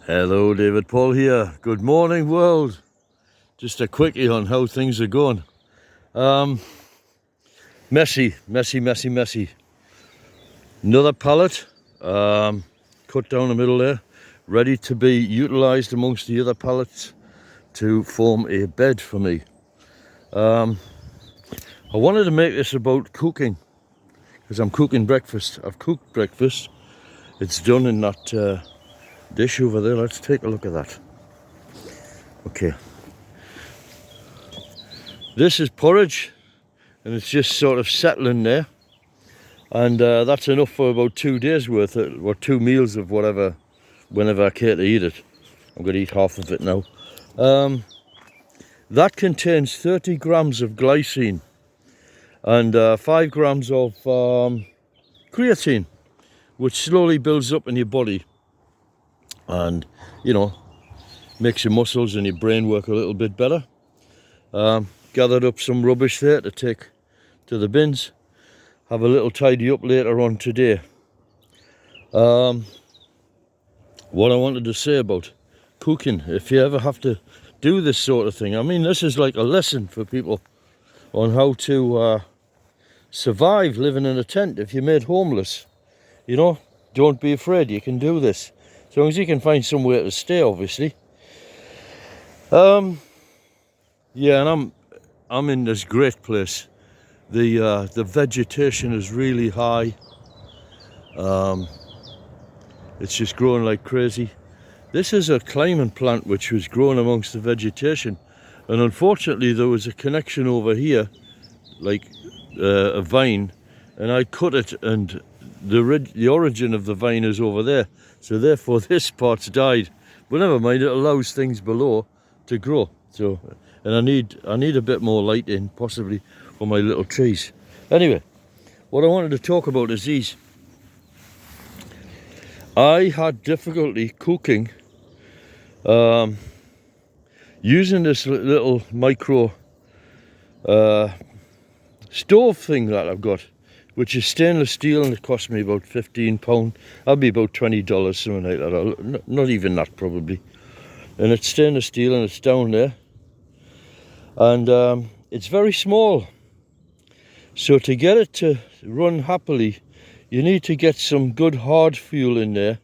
Hello, David Paul here. Good morning, world. Just a quickie on how things are going. Messy. Another pallet, cut down the middle there, ready to be utilised amongst the other pallets to form a bed for me. I wanted to make this about cooking, because I'm cooking breakfast. I've cooked breakfast. It's done in that dish over there. Let's take a look at that. Okay. This is porridge, and it's just sort of settling there. And that's enough for about 2 days worth, or 2 meals of whatever, whenever I care to eat it. I'm going to eat half of it now. That contains 30 grams of glycine and 5 grams of creatine, which slowly builds up in your body and, you know, makes your muscles and your brain work a little bit better. Gathered up some rubbish there to take to the bins. Have a little tidy up later on today. What I wanted to say about cooking, if you ever have to do this sort of thing, I mean, this is like a lesson for people on how to survive living in a tent if you're made homeless. You know, don't be afraid, you can do this. As long as you can find somewhere to stay, obviously. Yeah, and I'm in this great place. The vegetation is really high. It's just growing like crazy. This is a climbing plant which was grown amongst the vegetation, and unfortunately there was a connection over here, like a vine, and I cut it, and the origin of the vine is over there, so therefore this part's died. But never mind, it allows things below to grow. So, and I need a bit more light in, possibly, for my little trees. Anyway, what I wanted to talk about is these. I had difficulty cooking using this little micro stove thing that I've got, which is stainless steel, and it cost me about £15. That'd be about $20, something like that. Not even that, probably. And it's stainless steel, and it's down there, and it's very small. So to get it to run happily, you need to get some good hard fuel in there,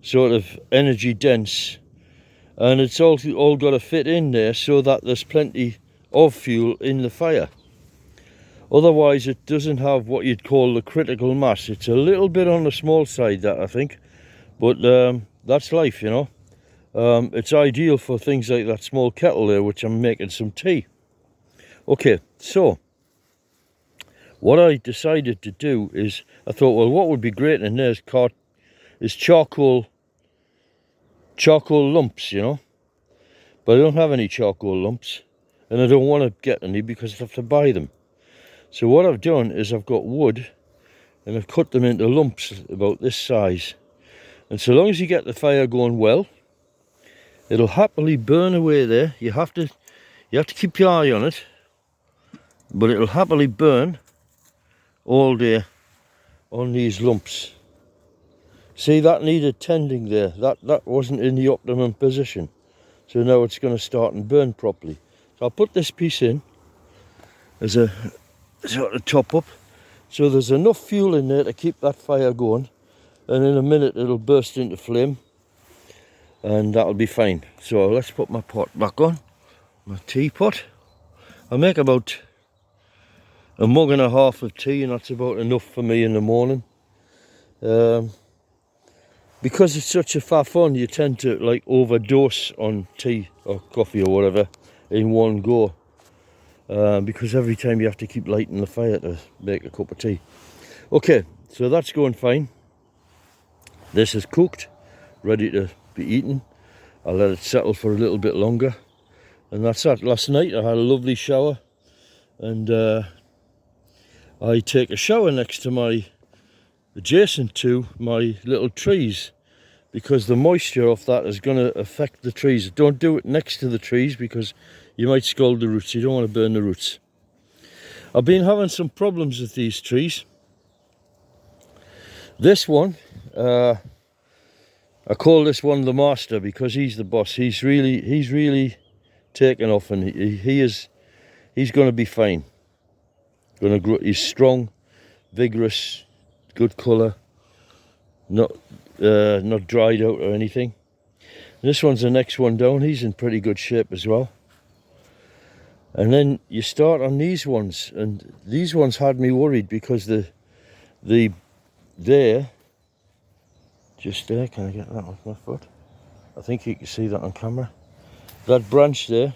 sort of energy dense, and it's all got to fit in there so that there's plenty of fuel in the fire. Otherwise it doesn't have what you'd call the critical mass. It's a little bit on the small side, that, I think, but that's life, you know. It's ideal for things like that small kettle there, which I'm making some tea. Okay, so what I decided to do is, I thought, well, what would be great in there is charcoal lumps, you know. But I don't have any charcoal lumps, and I don't want to get any because I have to buy them. So what I've done is I've got wood, and I've cut them into lumps about this size. And so long as you get the fire going well, it'll happily burn away there. You have to keep your eye on it, but it'll happily burn all day on these lumps. See, that needed tending there. That wasn't in the optimum position. So now it's going to start and burn properly. So I'll put this piece in as a sort of top up, so there's enough fuel in there to keep that fire going, and in a minute it'll burst into flame, and that'll be fine. So let's put my pot back on, my teapot. I make about a mug and a half of tea, and that's about enough for me in the morning. Because it's such a faff on, you tend to like overdose on tea or coffee or whatever in one go, because every time you have to keep lighting the fire to make a cup of tea. Okay, so that's going fine. This is cooked, ready to be eaten. I'll let it settle for a little bit longer, and that's that. Last night I had a lovely shower, and I take a shower adjacent to my little trees, because the moisture off that is going to affect the trees. Don't do it next to the trees because you might scald the roots. You don't want to burn the roots. I've been having some problems with these trees. This one, I I call this one the master because he's the boss. He's really taken off, and he's going to be fine. Going to grow. He's strong, vigorous, good colour, not dried out or anything. This one's the next one down. He's in pretty good shape as well. And then you start on these ones, and these ones had me worried because there, just there, can I get that with my foot? I think you can see that on camera. That branch there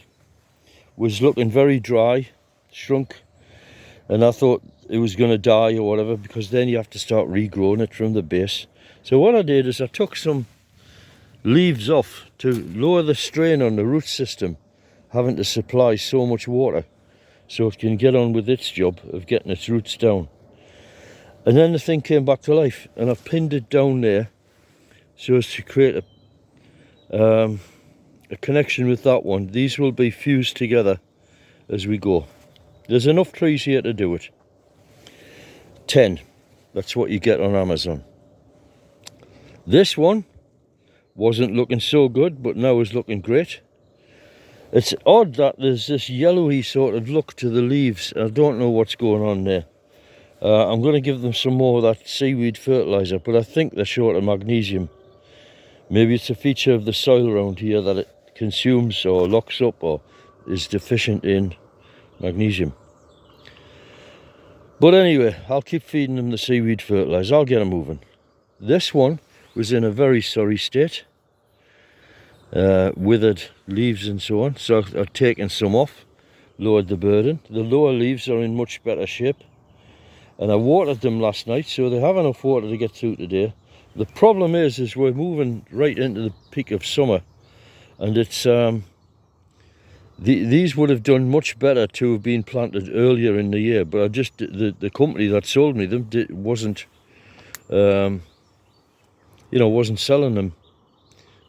was looking very dry, shrunk, and I thought it was going to die or whatever, because then you have to start regrowing it from the base. So what I did is I took some leaves off to lower the strain on the root system, having to supply so much water, so it can get on with its job of getting its roots down. And then the thing came back to life, and I pinned it down there so as to create a connection with that one. These will be fused together as we go. There's enough trees here to do it. 10, that's what you get on Amazon. This one wasn't looking so good, but now is looking great. It's odd that there's this yellowy sort of look to the leaves. I don't know what's going on there. I'm going to give them some more of that seaweed fertilizer, but I think they're short of magnesium. Maybe it's a feature of the soil around here that it consumes or locks up or is deficient in magnesium. But anyway, I'll keep feeding them the seaweed fertilizer. I'll get them moving. This one was in a very sorry state, withered leaves and so on, so I've taken some off, lowered the burden. The lower leaves are in much better shape, and I watered them last night, so they have enough water to get through today. The problem is we're moving right into the peak of summer, and it's these would have done much better to have been planted earlier in the year, but I just the company that sold me them wasn't wasn't selling them.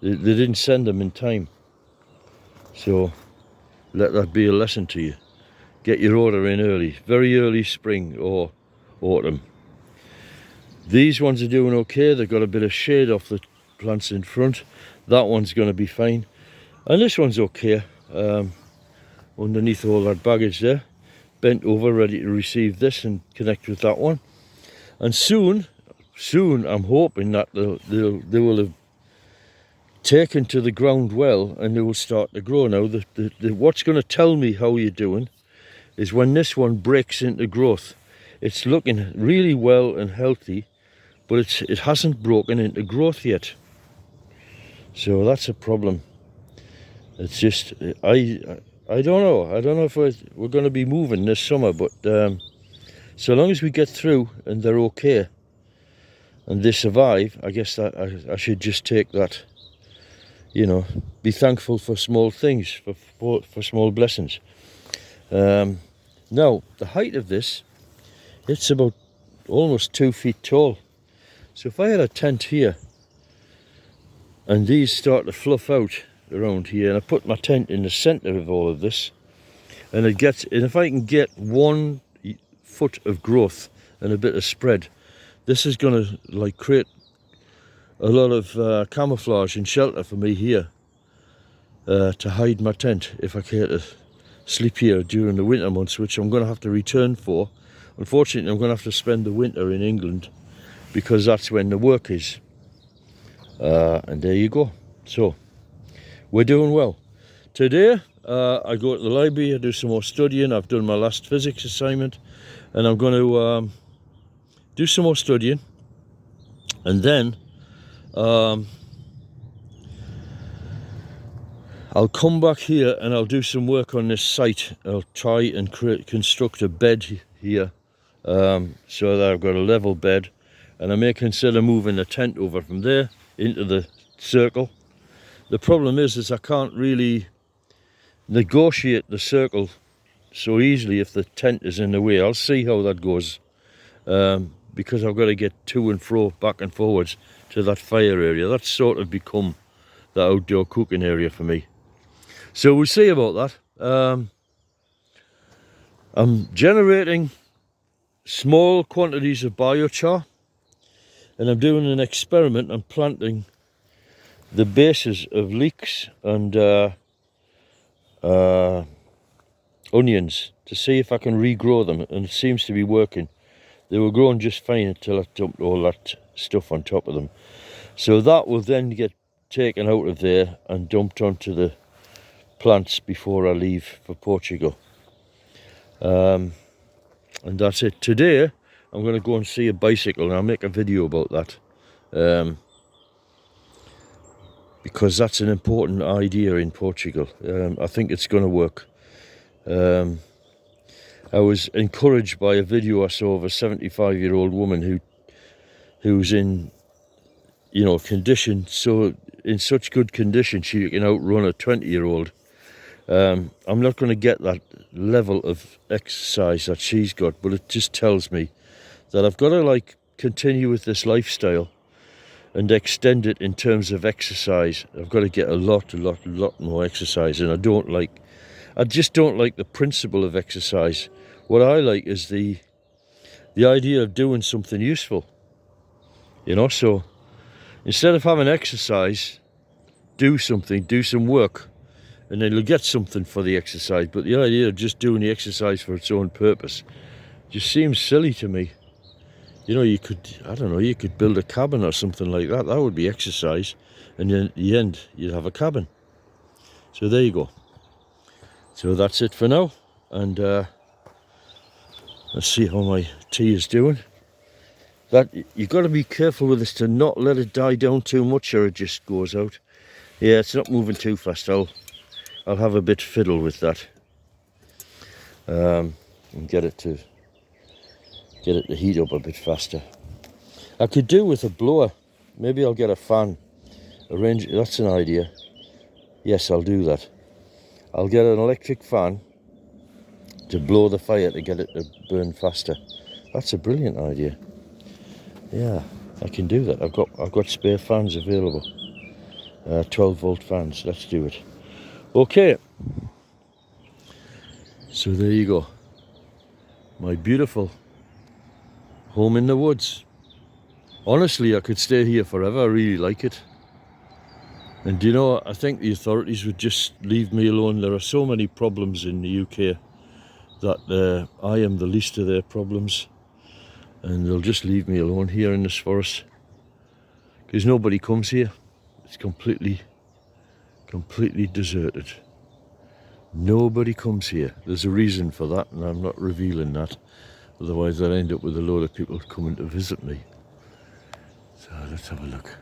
They didn't send them in time, so let that be a lesson to you. Get your order in early, very early spring or autumn. These ones are doing okay. They've got a bit of shade off the plants in front. That one's going to be fine, and this one's okay. Underneath all that baggage there, bent over, ready to receive this and connect with that one. And soon I'm hoping that they will have taken to the ground well, and they will start to grow. Now what's going to tell me how you're doing is when this one breaks into growth. It's looking really well and healthy, but it hasn't broken into growth yet, so that's a problem. It's just I don't know if we're going to be moving this summer, but so long as we get through and they're okay and they survive, I guess that I should just take that, be thankful for small things, for small blessings. Now the height of this, it's about almost 2 feet tall. So if I had a tent here and these start to fluff out around here, and I put my tent in the center of all of this, and if I can get 1 foot of growth and a bit of spread, this is going to create a lot of camouflage and shelter for me here, to hide my tent if I care to sleep here during the winter months, which I'm going to have to return for. Unfortunately, I'm going to have to spend the winter in England, because that's when the work is. And there you go. So we're doing well. Today I go to the library, I do some more studying. I've done my last physics assignment, and I'm going to do some more studying, and then I'll come back here and I'll do some work on this site. I'll try and construct a bed here, so that I've got a level bed, and I may consider moving the tent over from there into the circle. The problem is I can't really negotiate the circle so easily if the tent is in the way. I'll see how that goes, because I've got to get to and fro, back and forwards to that fire area. That's sort of become the outdoor cooking area for me. So we'll see about that. I'm generating small quantities of biochar, and I'm doing an experiment. I'm planting the bases of leeks and onions to see if I can regrow them, and it seems to be working. They were growing just fine until I dumped all that stuff on top of them. So that will then get taken out of there and dumped onto the plants before I leave for Portugal. And that's it. Today I'm going to go and see a bicycle, and I'll make a video about that. Because that's an important idea in Portugal. I think it's going to work. I was encouraged by a video I saw of a 75-year-old woman who's in, condition, so in such good condition she can outrun a 20-year-old. I'm not going to get that level of exercise that she's got, but it just tells me that I've got to continue with this lifestyle and extend it in terms of exercise. I've got to get a lot more exercise, and I just don't like the principle of exercise. What I like is the idea of doing something useful, so instead of having exercise, do some work, and then you'll get something for the exercise. But the idea of just doing the exercise for its own purpose just seems silly to me. You could build a cabin or something like that. That would be exercise, and then at the end you'd have a cabin. So there you go. So that's it for now, and let's see how my tea is doing. That you've got to be careful with this to not let it die down too much, or it just goes out. Yeah, it's not moving too fast. I'll have a bit fiddle with that, and get it to heat up a bit faster. I could do with a blower. Maybe I'll get a fan. That's an idea. Yes, I'll do that. I'll get an electric fan to blow the fire to get it to burn faster. That's a brilliant idea. Yeah, I can do that. I've got spare fans available. 12-volt fans. Let's do it. Okay. So there you go. My beautiful home in the woods. Honestly, I could stay here forever. I really like it. And I think the authorities would just leave me alone. There are so many problems in the UK that I am the least of their problems, and they'll just leave me alone here in this forest, because nobody comes here. It's completely deserted. Nobody comes here. There's a reason for that, and I'm not revealing that. Otherwise I'll end up with a load of people coming to visit me. So let's have a look.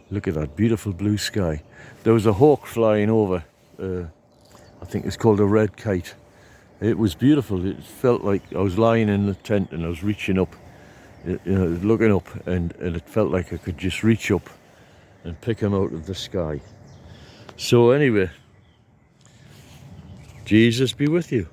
Look at that beautiful blue sky. There was a hawk flying over. I think it's called a red kite. It was beautiful. It felt like I was lying in the tent and I was reaching up, looking up, and it felt like I could just reach up and pick him out of the sky. So anyway, Jesus be with you.